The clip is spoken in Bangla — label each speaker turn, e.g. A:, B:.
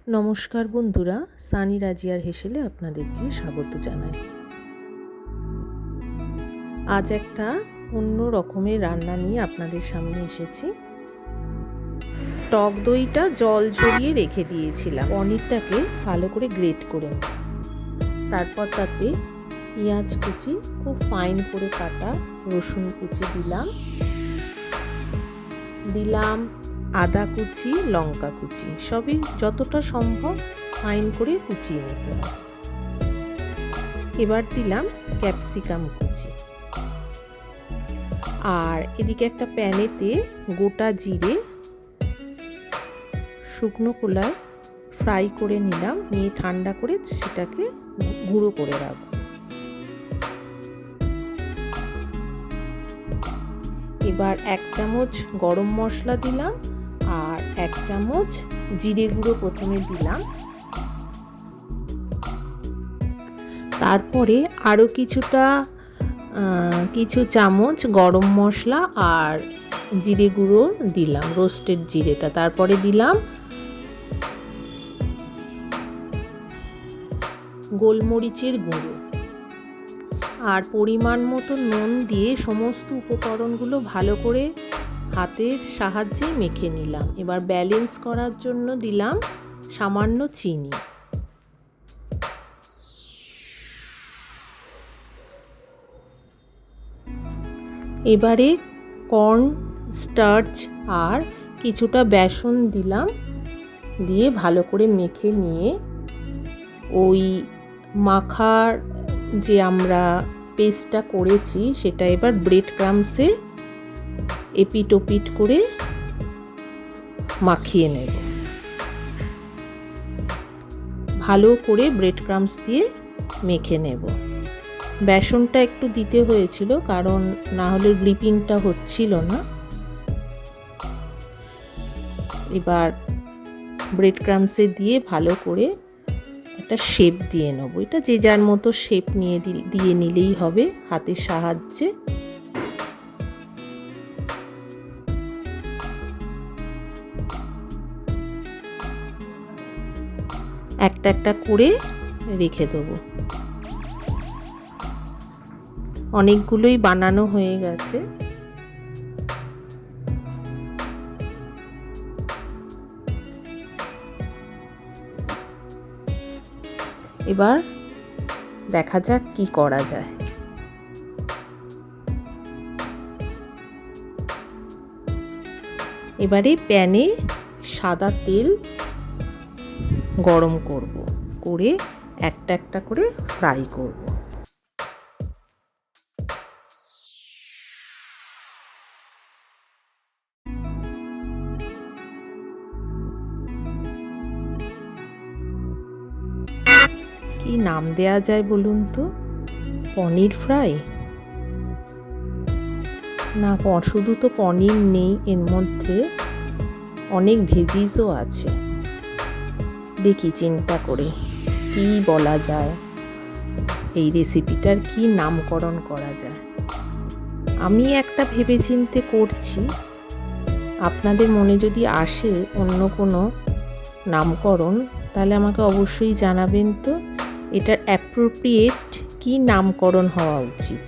A: নমস্কার বন্ধুরা, সানি রাজিয়ার হেসেলে আপনাদেরকে স্বাগত জানাই। আজ একটা অন্য রকমের রান্না নিয়ে আপনাদের সামনে এসেছি। টক দইটা জল ঝরিয়ে রেখে দিয়েছিলাম, পনিরটাকে ভালো করে গ্রেট করে নিই। তারপর তাতে পেঁয়াজ কুচি, খুব ফাইন করে কাটা রসুন কুচি দিলাম আদা কুচি, লঙ্কা কুচি, সবই যতটা সম্ভব ফাইন করে কুচিয়ে নিতে হবে। এবার দিলাম ক্যাপসিকাম কুচি। আর এদিকে একটা প্যানেতে গোটা জিরে শুকনো খোলায় ফ্রাই করে নিলাম, নিয়ে ঠান্ডা করে সেটাকে গুঁড়ো করে রাখবো। এবার 1 চামচ গরম মশলা দিলাম আর 1 চামচ জিরে গুঁড়ো প্রথমে দিলাম। তারপরে আরও কিছু চামচ গরম মশলা আর জিরে গুঁড়ো দিলাম, রোস্টেড জিরেটা। তারপরে দিলাম গোলমরিচের গুঁড়ো আর পরিমাণ মতো নুন দিয়ে সমস্ত উপকরণগুলো ভালো করে হাতের সাহায্যে মেখে নিলাম। এবার ব্যালেন্স করার জন্য দিলাম সামান্য চিনি। এবারে কর্ন স্টার্চ আর কিছুটা বেসন দিলাম, দিয়ে ভালো করে মেখে নিয়ে ওই মাখার যে আমরা পেস্টটা করেছি সেটা এবার ব্রেড ক্রাম্বসে এপিট ওপিট করে মাখিয়ে নেব। ভালো করে ব্রেড ক্রাম্বস দিয়ে মেখে নেব। বেসনটা একটু দিতে হয়েছিল, কারণ না হলে গ্রিপিংটা হচ্ছিল না। এবার ব্রেড ক্রাম্বসে দিয়ে ভালো করে একটা শেপ দিয়ে নেব। এটা যে যার মতো শেপ দিয়ে নিলেই হবে হাতের সাহায্যে। একটা একটা করে রেখে দেবো। অনেকগুলোই বানানো হয়ে গেছে। এবার দেখা যাক কি করা যায়। এবারে প্যানে সাদা তেল গরম করে একটা একটা করে ফ্রাই করব। কি নাম দেয়া যায় বলুন তো? পনির ফ্রাই? না, শুধু তো পনির নেই, এর মধ্যে অনেক ভেজিসও আছে। দেখি চিন্তা করে কি বলা যায়, এই রেসিপিটার কি নামকরণ করা যায়। আমি একটা ভেবেচিন্তে করছি, আপনাদের মনে যদি আসে অন্য কোনো নামকরণ তাহলে আমাকে অবশ্যই জানাবেন তো, এটার অ্যাপ্রোপ্রিয়েট কি নামকরণ হওয়া উচিত।